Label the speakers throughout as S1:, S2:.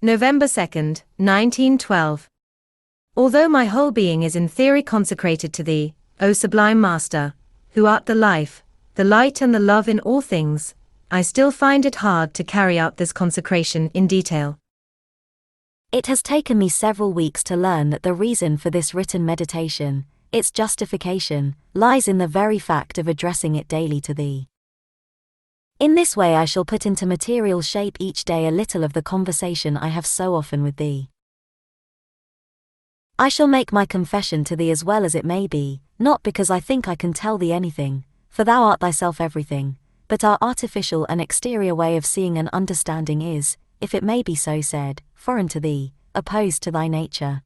S1: November 2nd, 1912. Although my whole being is in theory consecrated to thee, O sublime Master, who art the life, the light and the love in all things, I still find it hard to carry out this consecration in detail.
S2: It has taken me several weeks to learn that the reason for this written meditation, its justification, lies in the very fact of addressing it daily to thee. In this way I shall put into material shape each day a little of the conversation I have so often with thee. I shall make my confession to thee as well as it may be, not because I think I can tell thee anything, for thou art thyself everything, but our artificial and exterior way of seeing and understanding is, if it may be so said, foreign to thee, opposed to thy nature.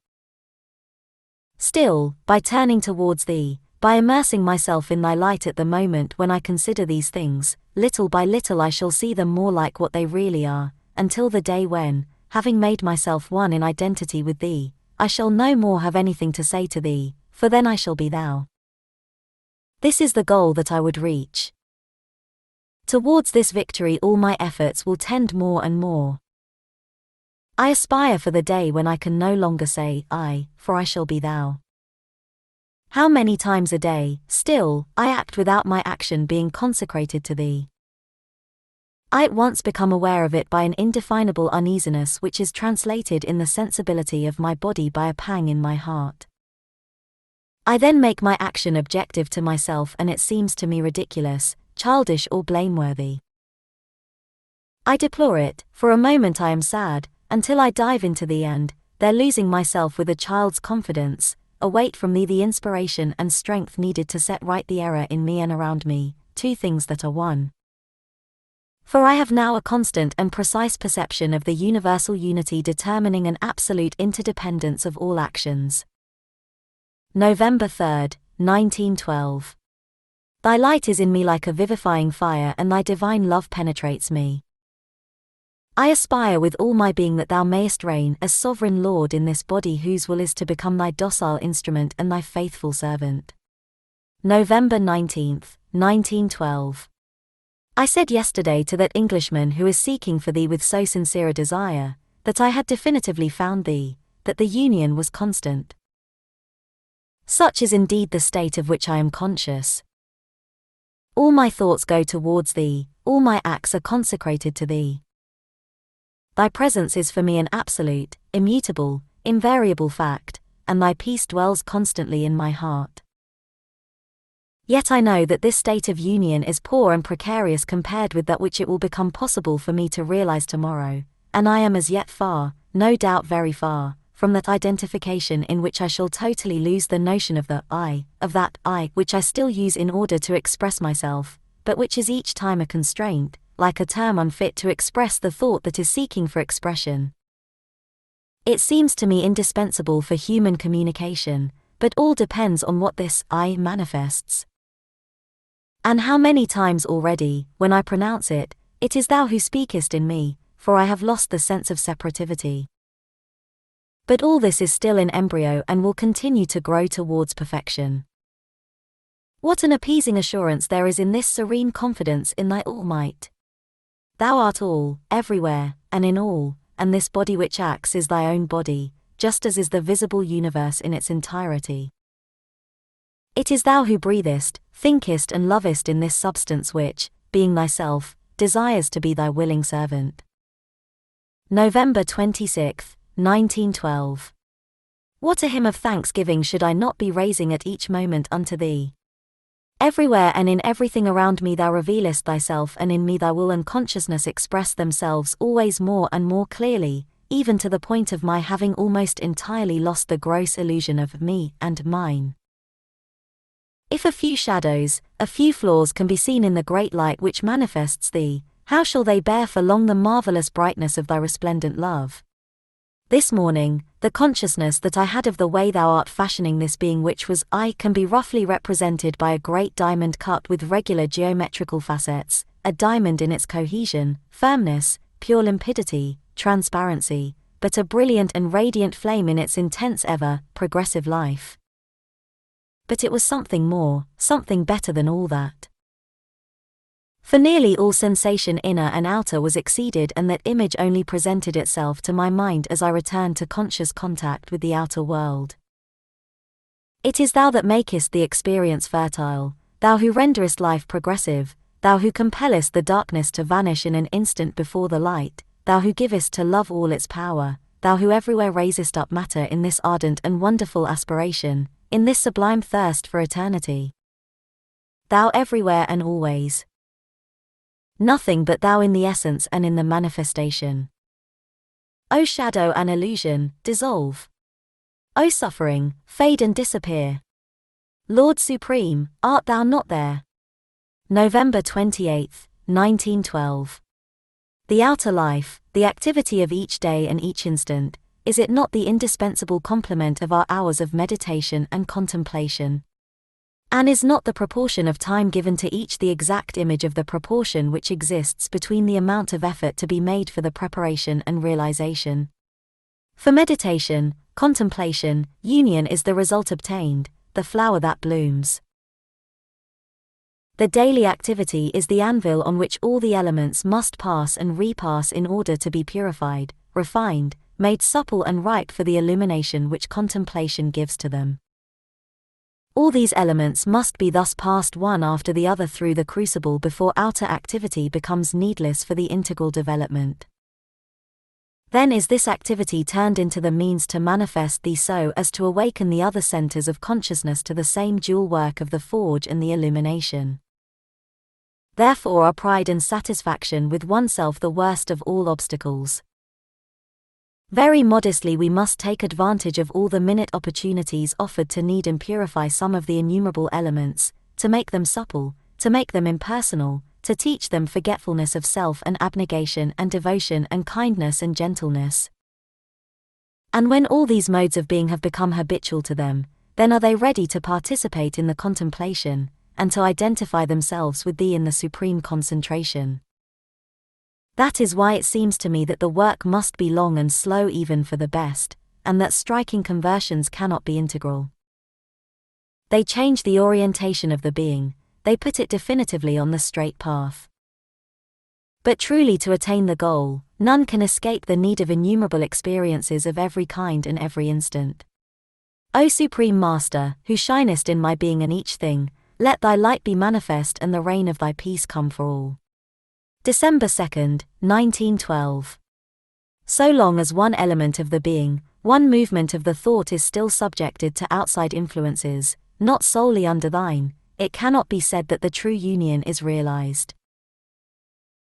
S2: Still, by turning towards thee, by immersing myself in thy light at the moment when I consider these things, little by little I shall see them more like what they really are, until the day when, having made myself one in identity with thee, I shall no more have anything to say to thee, for then I shall be thou. This is the goal that I would reach. Towards this victory all my efforts will tend more and more. I aspire for the day when I can no longer say, I, for I shall be thou. How many times a day, still, I act without my action being consecrated to thee. I at once become aware of it by an indefinable uneasiness which is translated in the sensibility of my body by a pang in my heart. I then make my action objective to myself and it seems to me ridiculous, childish or blameworthy. I deplore it, for a moment I am sad, until I dive into thee and, there losing myself with a child's confidence, await from thee the inspiration and strength needed to set right the error in me and around me, two things that are one. For I have now a constant and precise perception of the universal unity determining an absolute interdependence of all actions. November 3rd, 1912. Thy light is in me like a vivifying fire and thy divine love penetrates me. I aspire with all my being that thou mayest reign as sovereign Lord in this body whose will is to become thy docile instrument and thy faithful servant. November 19th, 1912. I said yesterday to that Englishman who is seeking for thee with so sincere a desire, that I had definitively found thee, that the union was constant. Such is indeed the state of which I am conscious. All my thoughts go towards thee, all my acts are consecrated to thee. Thy presence is for me an absolute, immutable, invariable fact, and thy peace dwells constantly in my heart. Yet I know that this state of union is poor and precarious compared with that which it will become possible for me to realize tomorrow, and I am as yet far, no doubt very far, from that identification in which I shall totally lose the notion of the I, of that I which I still use in order to express myself, but which is each time a constraint, like a term unfit to express the thought that is seeking for expression. It seems to me indispensable for human communication, but all depends on what this I manifests. And how many times already, when I pronounce it, it is thou who speakest in me, for I have lost the sense of separativity. But all this is still in embryo and will continue to grow towards perfection. What an appeasing assurance there is in this serene confidence in thy all-might. Thou art all, everywhere, and in all, and this body which acts is thy own body, just as is the visible universe in its entirety. It is thou who breathest, thinkest and lovest in this substance which, being thyself, desires to be thy willing servant. November 26th, 1912. What a hymn of thanksgiving should I not be raising at each moment unto thee! Everywhere and in everything around me thou revealest thyself and in me thy will and consciousness express themselves always more and more clearly, even to the point of my having almost entirely lost the gross illusion of me and mine. If a few shadows, a few flaws can be seen in the great light which manifests thee, how shall they bear for long the marvelous brightness of thy resplendent love? This morning, the consciousness that I had of the way thou art fashioning this being which was I can be roughly represented by a great diamond cut with regular geometrical facets, a diamond in its cohesion, firmness, pure limpidity, transparency, but a brilliant and radiant flame in its intense ever-progressive life. But it was something more, something better than all that. For nearly all sensation inner and outer was exceeded, and that image only presented itself to my mind as I returned to conscious contact with the outer world. It is thou that makest the experience fertile, thou who renderest life progressive, thou who compellest the darkness to vanish in an instant before the light, thou who givest to love all its power, thou who everywhere raisest up matter in this ardent and wonderful aspiration, in this sublime thirst for eternity. Thou everywhere and always. Nothing but thou in the essence and in the manifestation. O shadow and illusion, dissolve. O suffering, fade and disappear. Lord Supreme, art thou not there? November 28, 1912. The outer life, the activity of each day and each instant, is it not the indispensable complement of our hours of meditation and contemplation? And is not the proportion of time given to each the exact image of the proportion which exists between the amount of effort to be made for the preparation and realization? For meditation, contemplation, union is the result obtained, the flower that blooms. The daily activity is the anvil on which all the elements must pass and repass in order to be purified, refined, made supple and ripe for the illumination which contemplation gives to them. All these elements must be thus passed one after the other through the crucible before outer activity becomes needless for the integral development. Then is this activity turned into the means to manifest thee so as to awaken the other centers of consciousness to the same dual work of the forge and the illumination. Therefore are pride and satisfaction with oneself the worst of all obstacles. Very modestly we must take advantage of all the minute opportunities offered to knead and purify some of the innumerable elements, to make them supple, to make them impersonal, to teach them forgetfulness of self and abnegation and devotion and kindness and gentleness. And when all these modes of being have become habitual to them, then are they ready to participate in the contemplation, and to identify themselves with thee in the supreme concentration. That is why it seems to me that the work must be long and slow even for the best, and that striking conversions cannot be integral. They change the orientation of the being, they put it definitively on the straight path. But truly to attain the goal, none can escape the need of innumerable experiences of every kind and every instant. O Supreme Master, who shinest in my being and each thing, let thy light be manifest and the reign of thy peace come for all. December 2nd, 1912. So long as one element of the being, one movement of the thought is still subjected to outside influences, not solely under thine, it cannot be said that the true union is realized.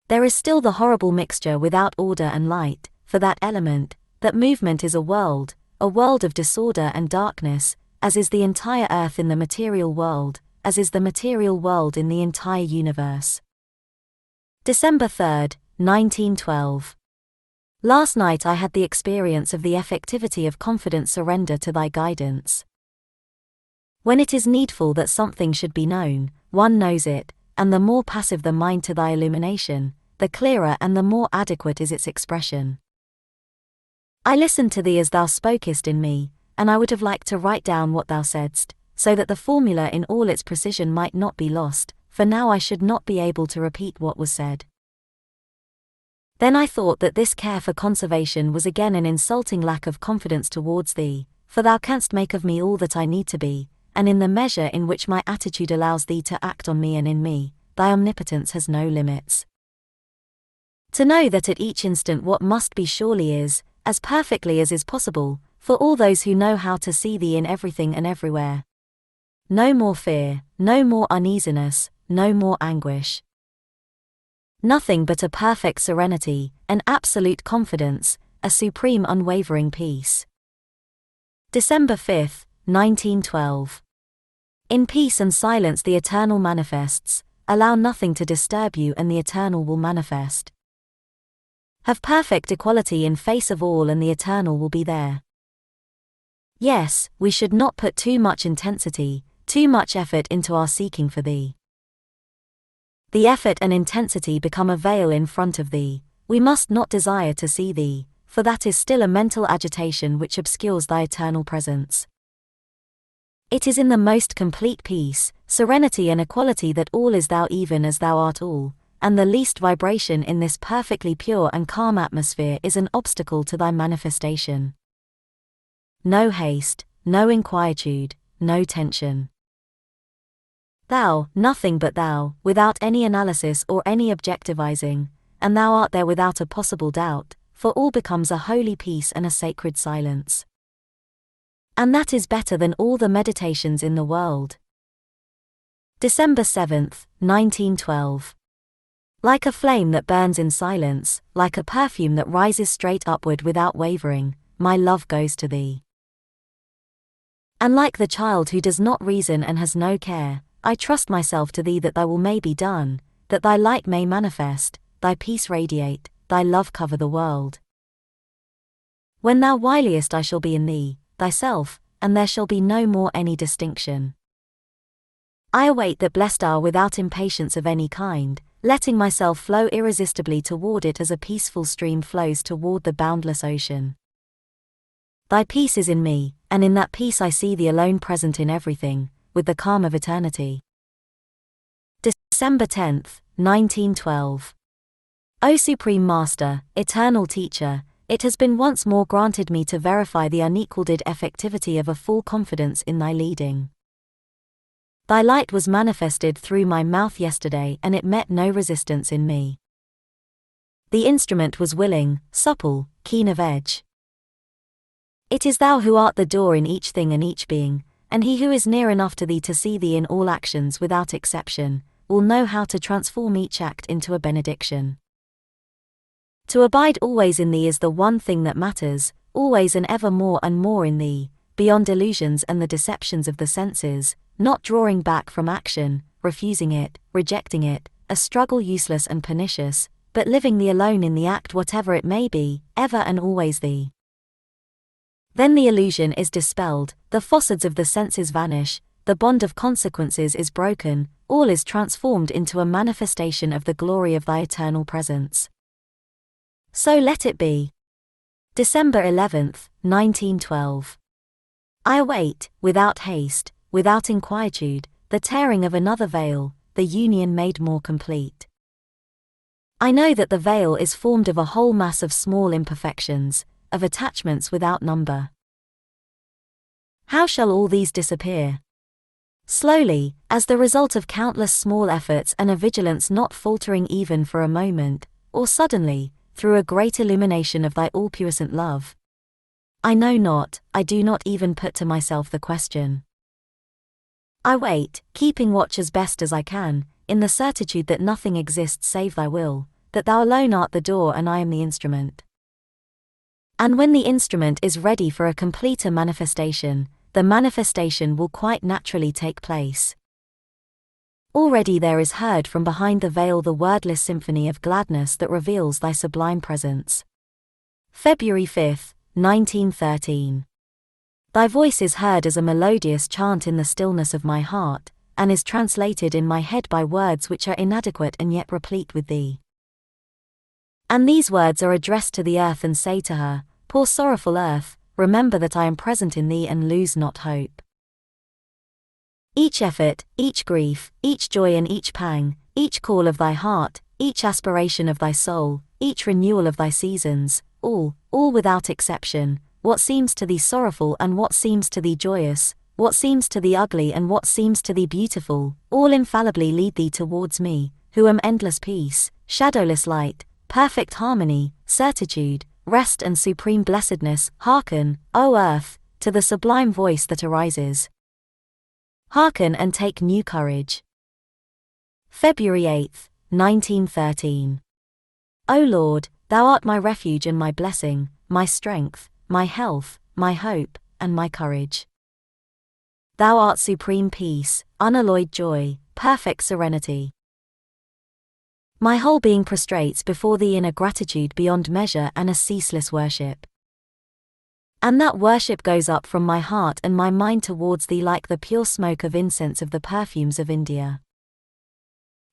S2: There is still the horrible mixture without order and light, for that element, that movement is a world of disorder and darkness, as is the entire earth in the material world, as is the material world in the entire universe. December 3rd, 1912. Last night I had the experience of the effectivity of confident surrender to thy guidance. When it is needful that something should be known, one knows it, and the more passive the mind to thy illumination, the clearer and the more adequate is its expression. I listened to thee as thou spokest in me, and I would have liked to write down what thou saidst, so that the formula in all its precision might not be lost, for now I should not be able to repeat what was said. Then I thought that this care for conservation was again an insulting lack of confidence towards thee, for thou canst make of me all that I need to be, and in the measure in which my attitude allows thee to act on me and in me, thy omnipotence has no limits. To know that at each instant what must be surely is, as perfectly as is possible, for all those who know how to see thee in everything and everywhere. No more fear, no more uneasiness, no more anguish. Nothing but a perfect serenity, an absolute confidence, a supreme unwavering peace. December 5th, 1912. In peace and silence the Eternal manifests, allow nothing to disturb you and the Eternal will manifest. Have perfect equality in face of all and the Eternal will be there. Yes, we should not put too much intensity, too much effort into our seeking for thee. The effort and intensity become a veil in front of thee, we must not desire to see thee, for that is still a mental agitation which obscures thy eternal presence. It is in the most complete peace, serenity and equality that all is thou even as thou art all, and the least vibration in this perfectly pure and calm atmosphere is an obstacle to thy manifestation. No haste, no inquietude, no tension. Thou, nothing but thou, without any analysis or any objectivizing, and thou art there without a possible doubt, for all becomes a holy peace and a sacred silence. And that is better than all the meditations in the world. December 7th, 1912. Like a flame that burns in silence, like a perfume that rises straight upward without wavering, my love goes to thee. And like the child who does not reason and has no care, I trust myself to thee that thy will may be done, that thy light may manifest, thy peace radiate, thy love cover the world. When thou wiliest I shall be in thee, thyself, and there shall be no more any distinction. I await that blessed hour without impatience of any kind, letting myself flow irresistibly toward it as a peaceful stream flows toward the boundless ocean. Thy peace is in me, and in that peace I see thee alone present in everything, with the calm of eternity. December 10th, 1912. O Supreme Master, Eternal Teacher, it has been once more granted me to verify the unequaled effectivity of a full confidence in thy leading. Thy light was manifested through my mouth yesterday and it met no resistance in me. The instrument was willing, supple, keen of edge. It is thou who art the door in each thing and each being, and he who is near enough to thee to see thee in all actions without exception, will know how to transform each act into a benediction. To abide always in thee is the one thing that matters, always and ever more and more in thee, beyond illusions and the deceptions of the senses, not drawing back from action, refusing it, rejecting it, a struggle useless and pernicious, but living thee alone in the act whatever it may be, ever and always thee. Then the illusion is dispelled, the facades of the senses vanish, the bond of consequences is broken, all is transformed into a manifestation of the glory of thy eternal presence. So let it be. December 11th, 1912. I await, without haste, without inquietude, the tearing of another veil, the union made more complete. I know that the veil is formed of a whole mass of small imperfections, of attachments without number. How shall all these disappear? Slowly, as the result of countless small efforts and a vigilance not faltering even for a moment, or suddenly, through a great illumination of thy all-puissant love. I know not, I do not even put to myself the question. I wait, keeping watch as best as I can, in the certitude that nothing exists save thy will, that thou alone art the door and I am the instrument. And when the instrument is ready for a completer manifestation, the manifestation will quite naturally take place. Already there is heard from behind the veil the wordless symphony of gladness that reveals thy sublime presence. February 5th, 1913. Thy voice is heard as a melodious chant in the stillness of my heart, and is translated in my head by words which are inadequate and yet replete with thee. And these words are addressed to the earth and say to her, poor sorrowful earth, remember that I am present in thee and lose not hope. Each effort, each grief, each joy and each pang, each call of thy heart, each aspiration of thy soul, each renewal of thy seasons, all without exception, what seems to thee sorrowful and what seems to thee joyous, what seems to thee ugly and what seems to thee beautiful, all infallibly lead thee towards me, who am endless peace, shadowless light, perfect harmony, certitude, rest and supreme blessedness. Hearken, O earth, to the sublime voice that arises. Hearken and take new courage. February 8th, 1913. O Lord, thou art my refuge and my blessing, my strength, my health, my hope, and my courage. Thou art supreme peace, unalloyed joy, perfect serenity. My whole being prostrates before thee in a gratitude beyond measure and a ceaseless worship. And that worship goes up from my heart and my mind towards thee like the pure smoke of incense of the perfumes of India.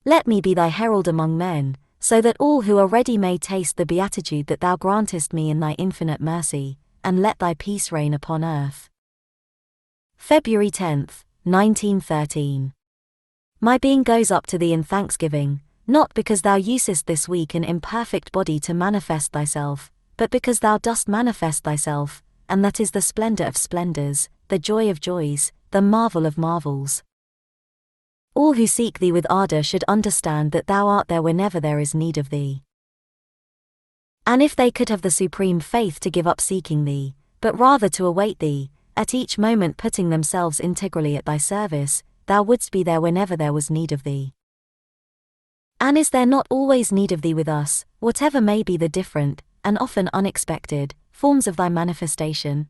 S2: Let me be thy herald among men, so that all who are ready may taste the beatitude that thou grantest me in thy infinite mercy, and let thy peace reign upon earth. February 10th, 1913. My being goes up to thee in thanksgiving, not because thou usest this weak and imperfect body to manifest thyself, but because thou dost manifest thyself, and that is the splendor of splendors, the joy of joys, the marvel of marvels. All who seek thee with ardor should understand that thou art there whenever there is need of thee. And if they could have the supreme faith to give up seeking thee, but rather to await thee, at each moment putting themselves integrally at thy service, thou wouldst be there whenever there was need of thee. And is there not always need of thee with us, whatever may be the different, and often unexpected, forms of thy manifestation?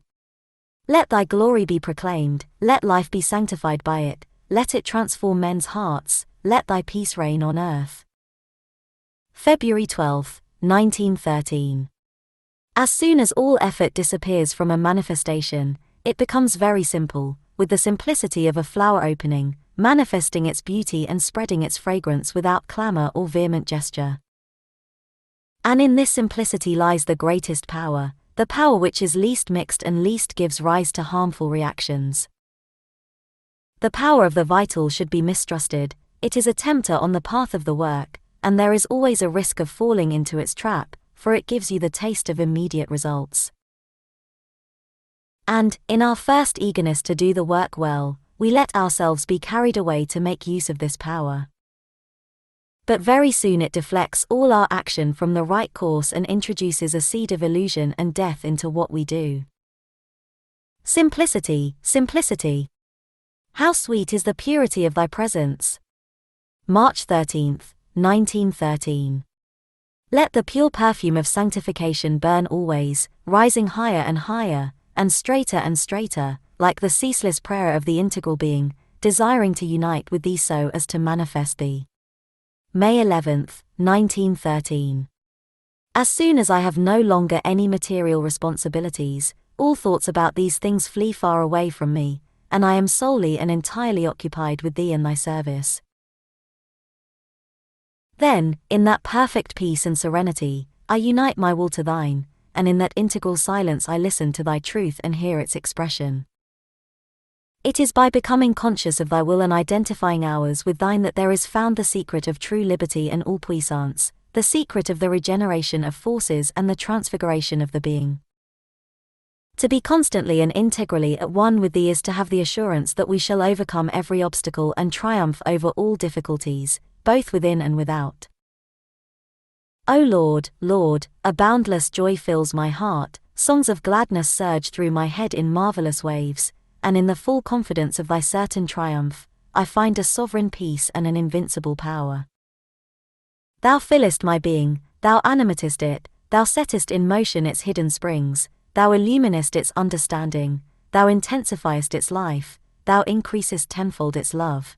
S2: Let thy glory be proclaimed, let life be sanctified by it, let it transform men's hearts, let thy peace reign on earth. February 12, 1913. As soon as all effort disappears from a manifestation, it becomes very simple, with the simplicity of a flower opening, manifesting its beauty and spreading its fragrance without clamor or vehement gesture. And in this simplicity lies the greatest power, the power which is least mixed and least gives rise to harmful reactions. The power of the vital should be mistrusted, it is a tempter on the path of the work, and there is always a risk of falling into its trap, for it gives you the taste of immediate results. And, in our first eagerness to do the work well, we let ourselves be carried away to make use of this power. But very soon it deflects all our action from the right course and introduces a seed of illusion and death into what we do. Simplicity, simplicity! How sweet is the purity of thy presence! March 13, 1913. Let the pure perfume of sanctification burn always, rising higher and higher, and straighter, like the ceaseless prayer of the integral being, desiring to unite with thee so as to manifest thee. May 11, 1913. As soon as I have no longer any material responsibilities, all thoughts about these things flee far away from me, and I am solely and entirely occupied with thee and thy service. Then, in that perfect peace and serenity, I unite my will to thine, and in that integral silence I listen to thy truth and hear its expression. It is by becoming conscious of thy will and identifying ours with thine that there is found the secret of true liberty and all-puissance, the secret of the regeneration of forces and the transfiguration of the being. To be constantly and integrally at one with thee is to have the assurance that we shall overcome every obstacle and triumph over all difficulties, both within and without. O Lord, Lord, a boundless joy fills my heart, songs of gladness surge through my head in marvelous waves, and in the full confidence of thy certain triumph, I find a sovereign peace and an invincible power. Thou fillest my being, thou animatest it, thou settest in motion its hidden springs, thou illuminest its understanding, thou intensifiest its life, thou increasest tenfold its love.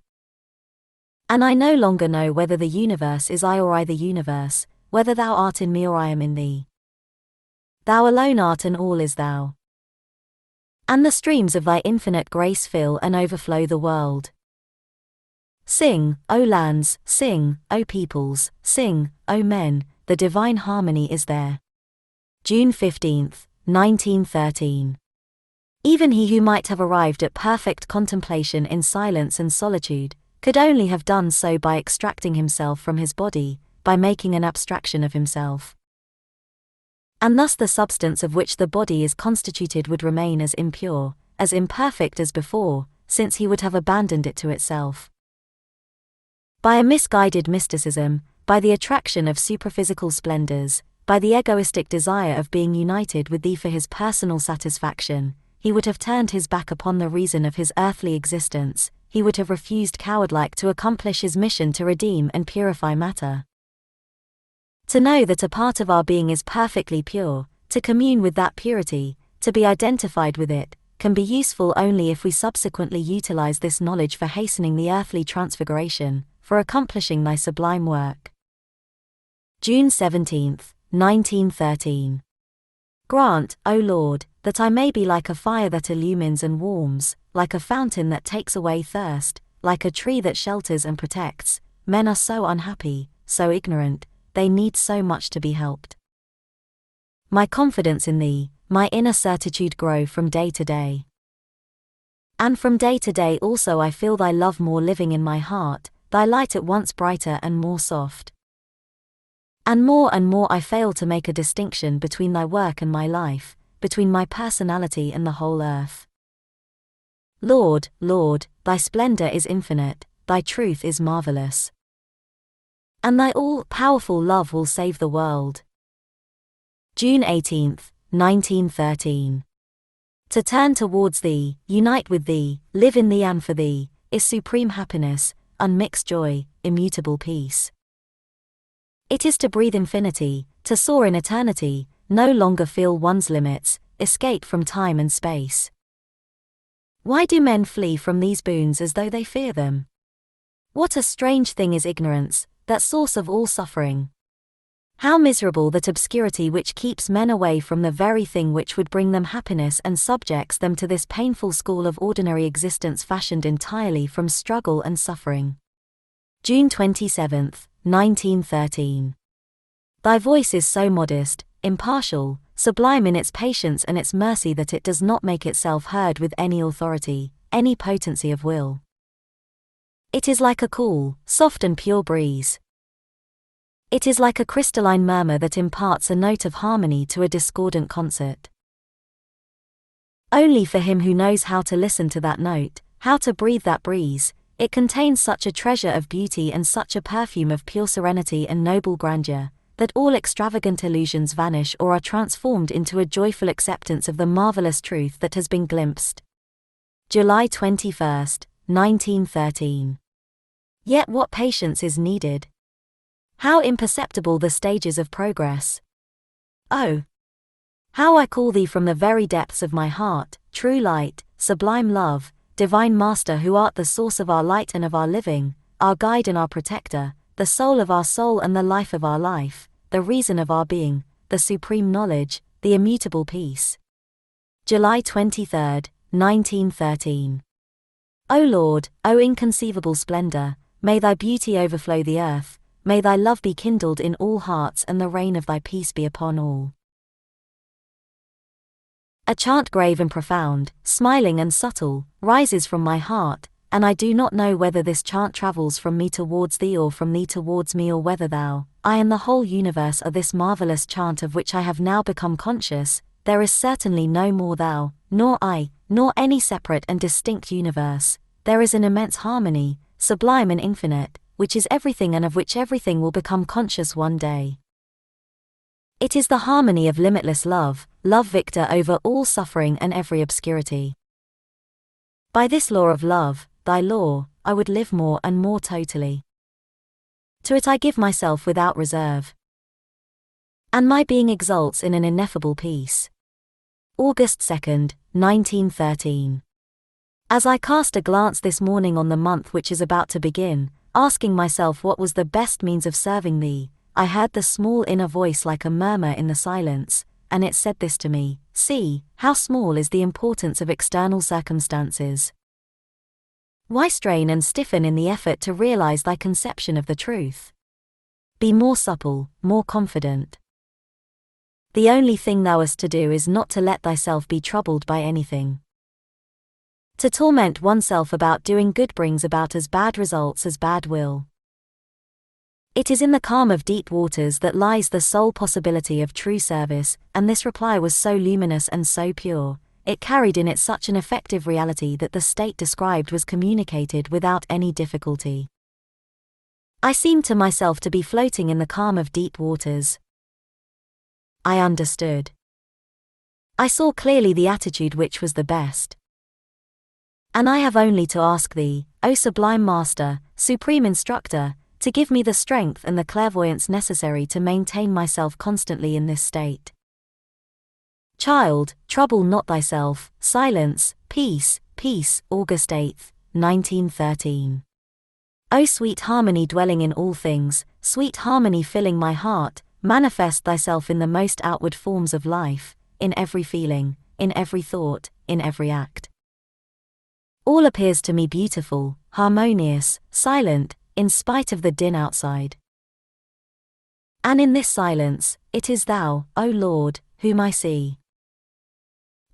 S2: And I no longer know whether the universe is I or I the universe, whether thou art in me or I am in thee. Thou alone art and all is thou. And the streams of thy infinite grace fill and overflow the world. Sing, O lands, sing, O peoples, sing, O men, the divine harmony is there. June 15, 1913. Even he who might have arrived at perfect contemplation in silence and solitude, could only have done so by extracting himself from his body, by making an abstraction of himself. And thus the substance of which the body is constituted would remain as impure, as imperfect as before, since he would have abandoned it to itself. By a misguided mysticism, by the attraction of superphysical splendors, by the egoistic desire of being united with thee for his personal satisfaction, he would have turned his back upon the reason of his earthly existence, he would have refused coward-like to accomplish his mission to redeem and purify matter. To know that a part of our being is perfectly pure, to commune with that purity, to be identified with it, can be useful only if we subsequently utilize this knowledge for hastening the earthly transfiguration, for accomplishing thy sublime work. June 17, 1913. Grant, O Lord, that I may be like a fire that illumines and warms, like a fountain that takes away thirst, like a tree that shelters and protects. Men are so unhappy, so ignorant, they need so much to be helped. My confidence in thee, my inner certitude grow from day to day. And from day to day also I feel thy love more living in my heart, thy light at once brighter and more soft. And more I fail to make a distinction between thy work and my life, between my personality and the whole earth. Lord, Lord, thy splendor is infinite, thy truth is marvelous. And thy all-powerful love will save the world. June 18, 1913. To turn towards thee, unite with thee, live in thee and for thee, is supreme happiness, unmixed joy, immutable peace. It is to breathe infinity, to soar in eternity, no longer feel one's limits, escape from time and space. Why do men flee from these boons as though they fear them? What a strange thing is ignorance, that source of all suffering. How miserable that obscurity which keeps men away from the very thing which would bring them happiness and subjects them to this painful school of ordinary existence fashioned entirely from struggle and suffering. June 27, 1913. Thy voice is so modest, impartial, sublime in its patience and its mercy that it does not make itself heard with any authority, any potency of will. It is like a cool, soft and pure breeze. It is like a crystalline murmur that imparts a note of harmony to a discordant concert. Only for him who knows how to listen to that note, how to breathe that breeze, it contains such a treasure of beauty and such a perfume of pure serenity and noble grandeur, that all extravagant illusions vanish or are transformed into a joyful acceptance of the marvelous truth that has been glimpsed. July 21, 1913. Yet what patience is needed! How imperceptible the stages of progress! Oh! How I call thee from the very depths of my heart, true light, sublime love, divine Master who art the source of our light and of our living, our guide and our protector, the soul of our soul and the life of our life, the reason of our being, the supreme knowledge, the immutable peace. July 23, 1913. O Lord, O inconceivable splendor, may thy beauty overflow the earth, may thy love be kindled in all hearts and the reign of thy peace be upon all. A chant grave and profound, smiling and subtle, rises from my heart, and I do not know whether this chant travels from me towards thee or from thee towards me, or whether thou, I and the whole universe are this marvelous chant of which I have now become conscious. There is certainly no more thou, nor I, nor any separate and distinct universe. There is an immense harmony, sublime and infinite, which is everything and of which everything will become conscious one day. It is the harmony of limitless love, love victor over all suffering and every obscurity. By this law of love, thy law, I would live more and more totally. To it I give myself without reserve. And my being exults in an ineffable peace. August 2, 1913. As I cast a glance this morning on the month which is about to begin, asking myself what was the best means of serving thee, I heard the small inner voice like a murmur in the silence, and it said this to me: see, how small is the importance of external circumstances. Why strain and stiffen in the effort to realize thy conception of the truth? Be more supple, more confident. The only thing thou hast to do is not to let thyself be troubled by anything. To torment oneself about doing good brings about as bad results as bad will. It is in the calm of deep waters that lies the sole possibility of true service, and this reply was so luminous and so pure, it carried in it such an effective reality that the state described was communicated without any difficulty. I seemed to myself to be floating in the calm of deep waters. I understood. I saw clearly the attitude which was the best. And I have only to ask thee, O sublime Master, supreme instructor, to give me the strength and the clairvoyance necessary to maintain myself constantly in this state. Child, trouble not thyself, silence, peace, peace. August 8, 1913. O sweet harmony dwelling in all things, sweet harmony filling my heart, manifest thyself in the most outward forms of life, in every feeling, in every thought, in every act. All appears to me beautiful, harmonious, silent, in spite of the din outside. And in this silence, it is thou, O Lord, whom I see.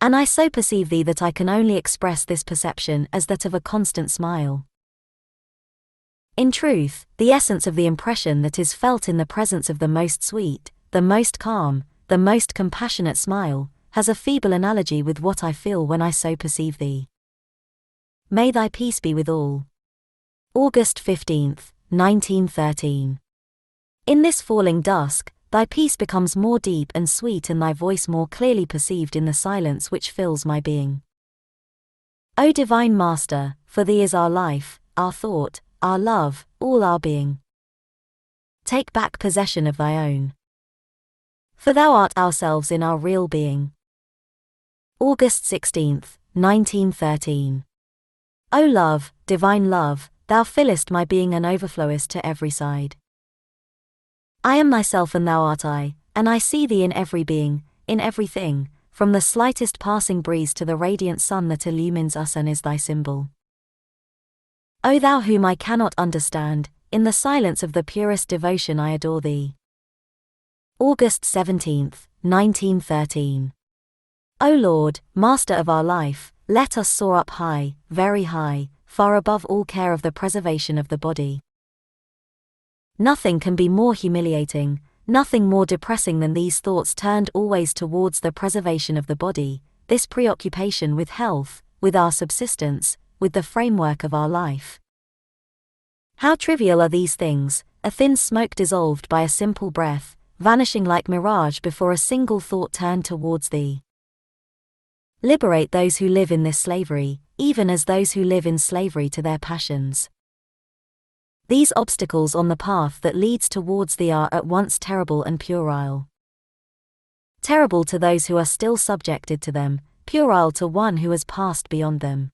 S2: And I so perceive thee that I can only express this perception as that of a constant smile. In truth, the essence of the impression that is felt in the presence of the most sweet, the most calm, the most compassionate smile, has a feeble analogy with what I feel when I so perceive thee. May thy peace be with all. August 15th, 1913. In this falling dusk, thy peace becomes more deep and sweet and thy voice more clearly perceived in the silence which fills my being. O Divine Master, for thee is our life, our thought, our love, all our being. Take back possession of thy own. For thou art ourselves in our real being. August 16th, 1913. O love, divine love, thou fillest my being and overflowest to every side. I am thyself and thou art I, and I see thee in every being, in everything, from the slightest passing breeze to the radiant sun that illumines us and is thy symbol. O thou whom I cannot understand, in the silence of the purest devotion I adore thee. August 17th, 1913. O Lord, Master of our life, let us soar up high, very high, far above all care of the preservation of the body. Nothing can be more humiliating, nothing more depressing than these thoughts turned always towards the preservation of the body, this preoccupation with health, with our subsistence, with the framework of our life. How trivial are these things, a thin smoke dissolved by a simple breath, vanishing like mirage before a single thought turned towards thee. Liberate those who live in this slavery, even as those who live in slavery to their passions. These obstacles on the path that leads towards thee are at once terrible and puerile. Terrible to those who are still subjected to them, puerile to one who has passed beyond them.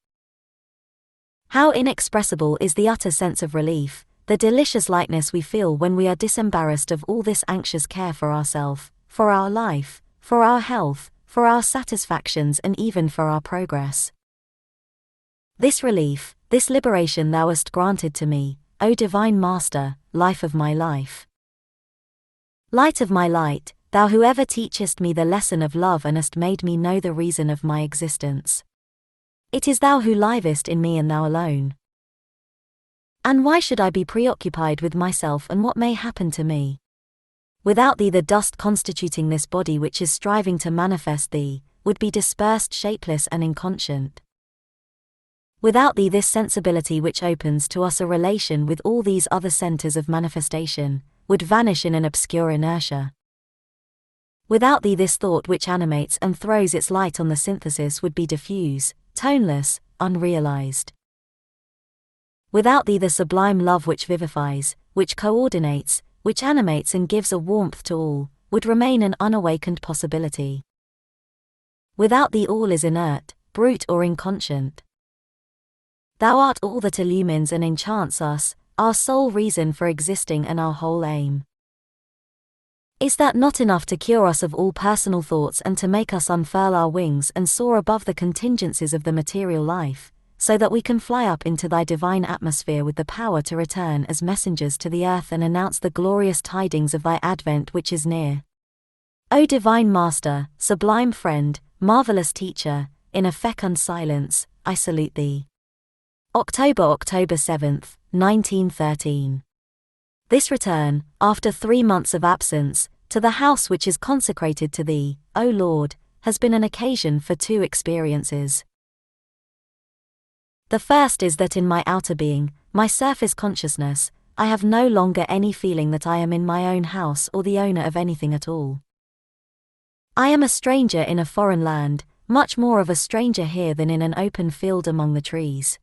S2: How inexpressible is the utter sense of relief, the delicious lightness we feel when we are disembarrassed of all this anxious care for ourselves, for our life, for our health, for our satisfactions and even for our progress. This relief, this liberation thou hast granted to me, O Divine Master, life of my life. Light of my light, thou who ever teachest me the lesson of love and hast made me know the reason of my existence. It is thou who livest in me and thou alone. And why should I be preoccupied with myself and what may happen to me? Without thee the dust constituting this body which is striving to manifest thee, would be dispersed shapeless and inconscient. Without thee this sensibility which opens to us a relation with all these other centers of manifestation, would vanish in an obscure inertia. Without thee this thought which animates and throws its light on the synthesis would be diffuse, toneless, unrealized. Without thee the sublime love which vivifies, which coordinates, which animates and gives a warmth to all, would remain an unawakened possibility. Without thee all is inert, brute or inconscient. Thou art all that illumines and enchants us, our sole reason for existing and our whole aim. Is that not enough to cure us of all personal thoughts and to make us unfurl our wings and soar above the contingencies of the material life, so that we can fly up into thy divine atmosphere with the power to return as messengers to the earth and announce the glorious tidings of thy advent which is near? O Divine Master, sublime friend, marvelous teacher, in a fecund silence, I salute thee. October 7th, 1913. This return, after 3 months of absence, to the house which is consecrated to thee, O Lord, has been an occasion for 2 experiences. The first is that in my outer being, my surface consciousness, I have no longer any feeling that I am in my own house or the owner of anything at all. I am a stranger in a foreign land, much more of a stranger here than in an open field among the trees.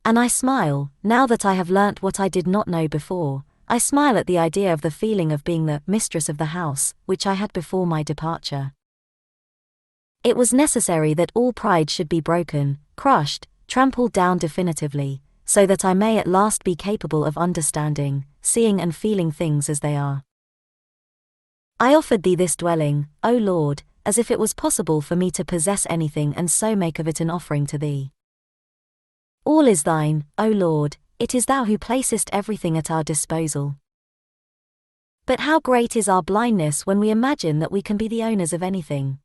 S2: And I smile, now that I have learnt what I did not know before, I smile at the idea of the feeling of being the mistress of the house, which I had before my departure. It was necessary that all pride should be broken, crushed, trampled down definitively, so that I may at last be capable of understanding, seeing and feeling things as they are. I offered thee this dwelling, O Lord, as if it was possible for me to possess anything and so make of it an offering to thee. All is thine, O Lord, it is thou who placest everything at our disposal. But how great is our blindness when we imagine that we can be the owners of anything.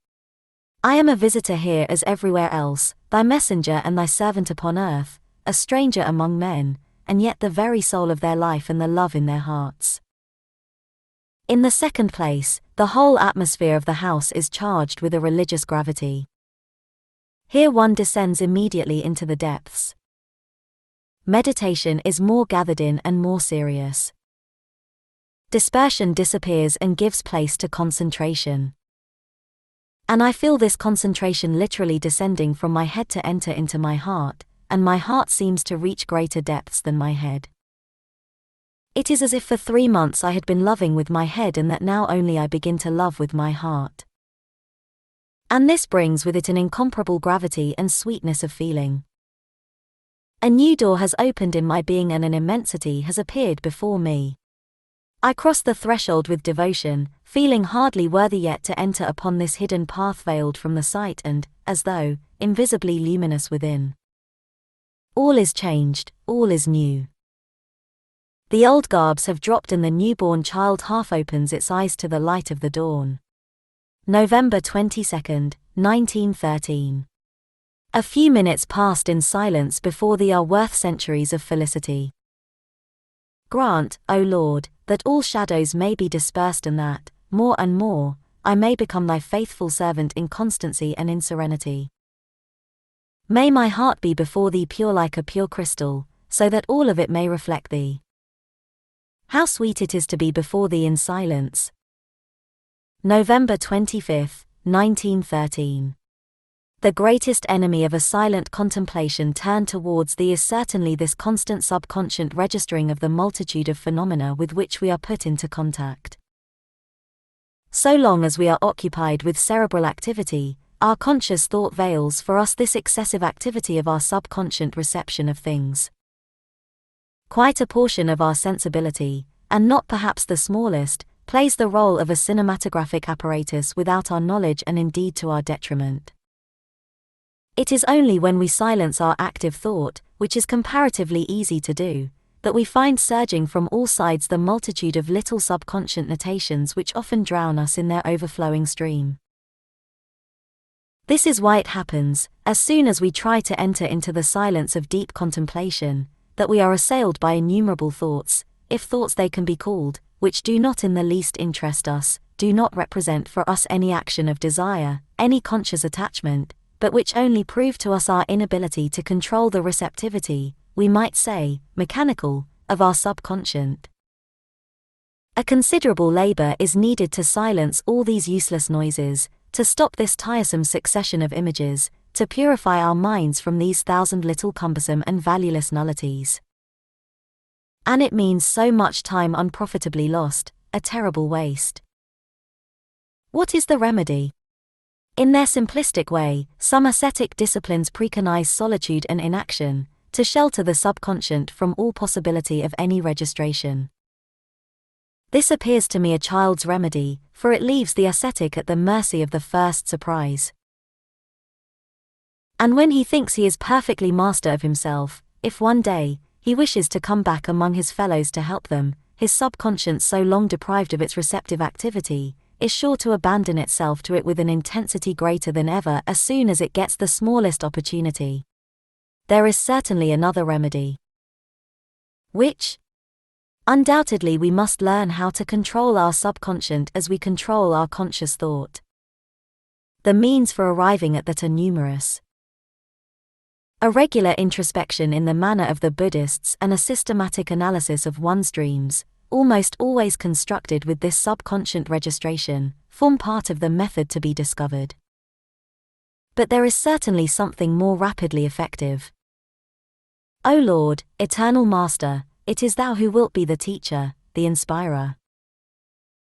S2: I am a visitor here as everywhere else, thy messenger and thy servant upon earth, a stranger among men, and yet the very soul of their life and the love in their hearts. In the second place, the whole atmosphere of the house is charged with a religious gravity. Here one descends immediately into the depths. Meditation is more gathered in and more serious. Dispersion disappears and gives place to concentration. And I feel this concentration literally descending from my head to enter into my heart, and my heart seems to reach greater depths than my head. It is as if for 3 months I had been loving with my head and that now only I begin to love with my heart. And this brings with it an incomparable gravity and sweetness of feeling. A new door has opened in my being and an immensity has appeared before me. I cross the threshold with devotion, feeling hardly worthy yet to enter upon this hidden path veiled from the sight and, as though, invisibly luminous within. All is changed, all is new. The old garbs have dropped and the newborn child half opens its eyes to the light of the dawn. November 22nd, 1913. A few minutes passed in silence before thee are worth centuries of felicity. Grant, O Lord, that all shadows may be dispersed and that, more and more, I may become thy faithful servant in constancy and in serenity. May my heart be before thee pure like a pure crystal, so that all of it may reflect thee. How sweet it is to be before thee in silence. November 25th, 1913. The greatest enemy of a silent contemplation turned towards thee is certainly this constant subconscious registering of the multitude of phenomena with which we are put into contact. So long as we are occupied with cerebral activity, our conscious thought veils for us this excessive activity of our subconscious reception of things. Quite a portion of our sensibility, and not perhaps the smallest, plays the role of a cinematographic apparatus without our knowledge and indeed to our detriment. It is only when we silence our active thought, which is comparatively easy to do, that we find surging from all sides the multitude of little subconscious notations which often drown us in their overflowing stream. This is why it happens, as soon as we try to enter into the silence of deep contemplation, that we are assailed by innumerable thoughts, if thoughts they can be called, which do not in the least interest us, do not represent for us any action of desire, any conscious attachment, but which only prove to us our inability to control the receptivity, we might say, mechanical, of our subconscious. A considerable labor is needed to silence all these useless noises, to stop this tiresome succession of images, to purify our minds from these 1,000 little cumbersome and valueless nullities. And it means so much time unprofitably lost, a terrible waste. What is the remedy? In their simplistic way, some ascetic disciplines preconize solitude and inaction, to shelter the subconscious from all possibility of any registration. This appears to me a child's remedy, for it leaves the ascetic at the mercy of the first surprise. And when he thinks he is perfectly master of himself, if one day he wishes to come back among his fellows to help them, his subconscious, so long deprived of its receptive activity, is sure to abandon itself to it with an intensity greater than ever as soon as it gets the smallest opportunity. There is certainly another remedy. Which? Undoubtedly we must learn how to control our subconscious as we control our conscious thought. The means for arriving at that are numerous. A regular introspection in the manner of the Buddhists and a systematic analysis of one's dreams, almost always constructed with this subconscious registration, form part of the method to be discovered. But there is certainly something more rapidly effective. O Lord, Eternal Master, it is Thou who wilt be the teacher, the inspirer.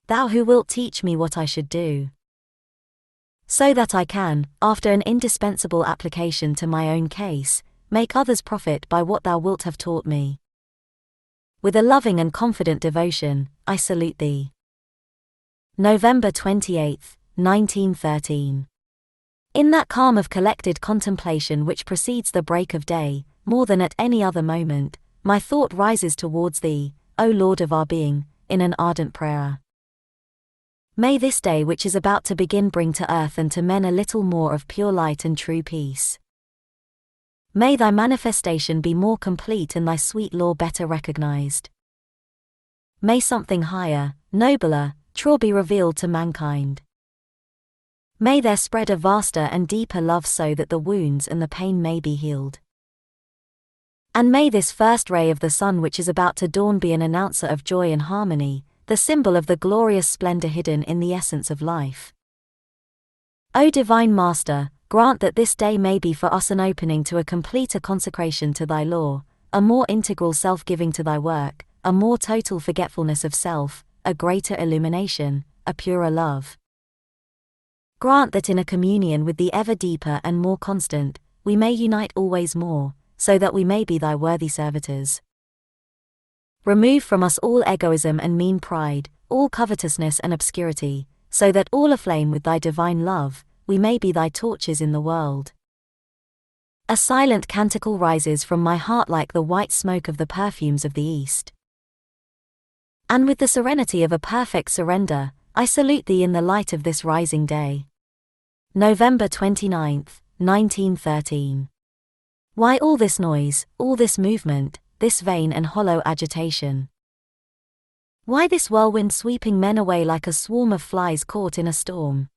S2: Thou who wilt teach me what I should do, so that I can, after an indispensable application to my own case, make others profit by what Thou wilt have taught me. With a loving and confident devotion, I salute Thee. November 28th, 1913. In that calm of collected contemplation which precedes the break of day, more than at any other moment, my thought rises towards Thee, O Lord of our being, in an ardent prayer. May this day which is about to begin bring to earth and to men a little more of pure light and true peace. may thy manifestation be more complete and thy sweet law better recognized. May something higher, nobler, truer be revealed to mankind. May there spread a vaster and deeper love so that the wounds and the pain may be healed. And may this first ray of the sun which is about to dawn be an announcer of joy and harmony, the symbol of the glorious splendor hidden in the essence of life. O Divine Master, grant that this day may be for us an opening to a completer consecration to thy law, a more integral self-giving to thy work, a more total forgetfulness of self, a greater illumination, a purer love. Grant that in a communion with the ever deeper and more constant, we may unite always more, so that we may be thy worthy servitors. Remove from us all egoism and mean pride, all covetousness and obscurity, so that all aflame with thy divine love, we may be thy torches in the world. A silent canticle rises from my heart like the white smoke of the perfumes of the East. And with the serenity of a perfect surrender, I salute thee in the light of this rising day. November 29th, 1913. Why all this noise, all this movement, this vain and hollow agitation? Why this whirlwind sweeping men away like a swarm of flies caught in a storm?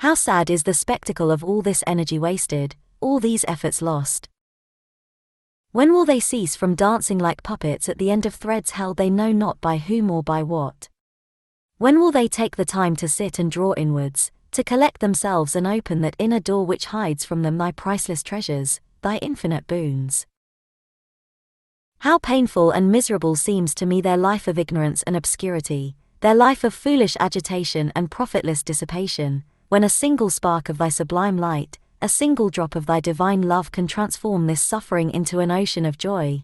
S2: How sad is the spectacle of all this energy wasted, all these efforts lost. When will they cease from dancing like puppets at the end of threads held they know not by whom or by what? When will they take the time to sit and draw inwards, to collect themselves and open that inner door which hides from them thy priceless treasures, thy infinite boons? How painful and miserable seems to me their life of ignorance and obscurity, their life of foolish agitation and profitless dissipation, when a single spark of thy sublime light, a single drop of thy divine love can transform this suffering into an ocean of joy.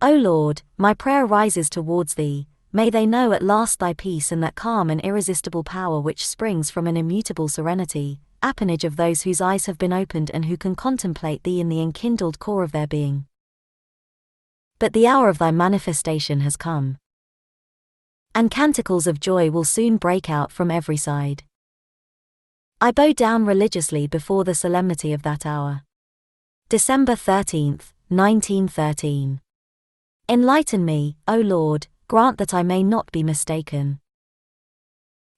S2: O Lord, my prayer rises towards thee, may they know at last thy peace and that calm and irresistible power which springs from an immutable serenity, appanage of those whose eyes have been opened and who can contemplate thee in the enkindled core of their being. But the hour of thy manifestation has come, and canticles of joy will soon break out from every side. I bow down religiously before the solemnity of that hour. December 13th, 1913. Enlighten me, O Lord, grant that I may not be mistaken.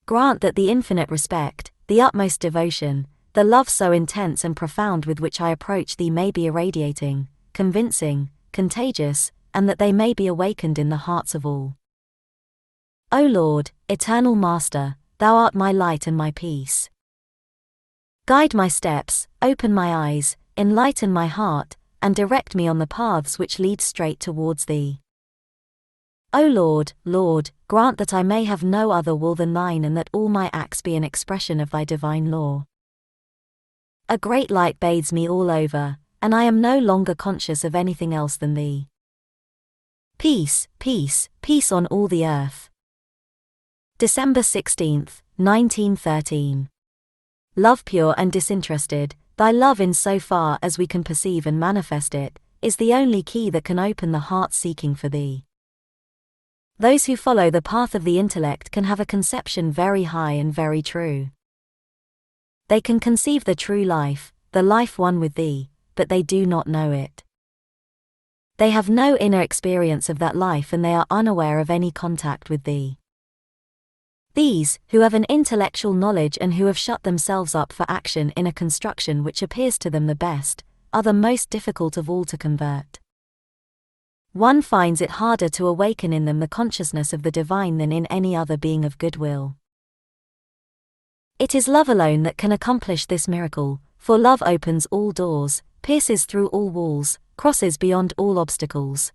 S2: Grant that the infinite respect, the utmost devotion, the love so intense and profound with which I approach thee may be irradiating, convincing, contagious, and that they may be awakened in the hearts of all. O Lord, eternal Master, thou art my light and my peace. Guide my steps, open my eyes, enlighten my heart, and direct me on the paths which lead straight towards thee. O Lord, Lord, grant that I may have no other will than thine and that all my acts be an expression of thy divine law. A great light bathes me all over, and I am no longer conscious of anything else than thee. Peace, peace, peace on all the earth. December 16th, 1913. Love pure and disinterested, thy love in so far as we can perceive and manifest it, is the only key that can open the heart seeking for thee. Those who follow the path of the intellect can have a conception very high and very true. They can conceive the true life, the life one with thee, but they do not know it. They have no inner experience of that life and they are unaware of any contact with thee. These, who have an intellectual knowledge and who have shut themselves up for action in a construction which appears to them the best, are the most difficult of all to convert. One finds it harder to awaken in them the consciousness of the divine than in any other being of goodwill. It is love alone that can accomplish this miracle, for love opens all doors, pierces through all walls, crosses beyond all obstacles.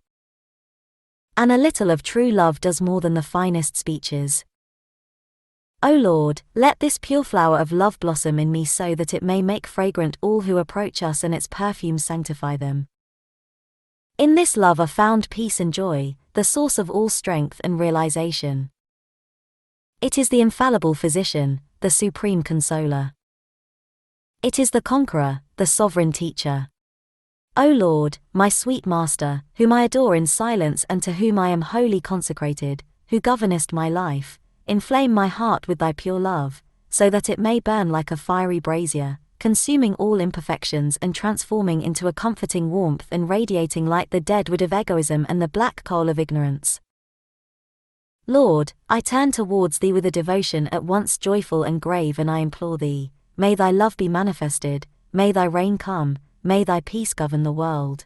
S2: And a little of true love does more than the finest speeches. O Lord, let this pure flower of love blossom in me so that it may make fragrant all who approach us and its perfumes sanctify them. In this love are found peace and joy, the source of all strength and realization. It is the infallible physician, the supreme consoler. It is the conqueror, the sovereign teacher. O Lord, my sweet Master, whom I adore in silence and to whom I am wholly consecrated, who governest my life, inflame my heart with thy pure love, so that it may burn like a fiery brazier, consuming all imperfections and transforming into a comforting warmth and radiating like the deadwood of egoism and the black coal of ignorance. Lord, I turn towards thee with a devotion at once joyful and grave, and I implore thee, may thy love be manifested, may thy reign come, may thy peace govern the world.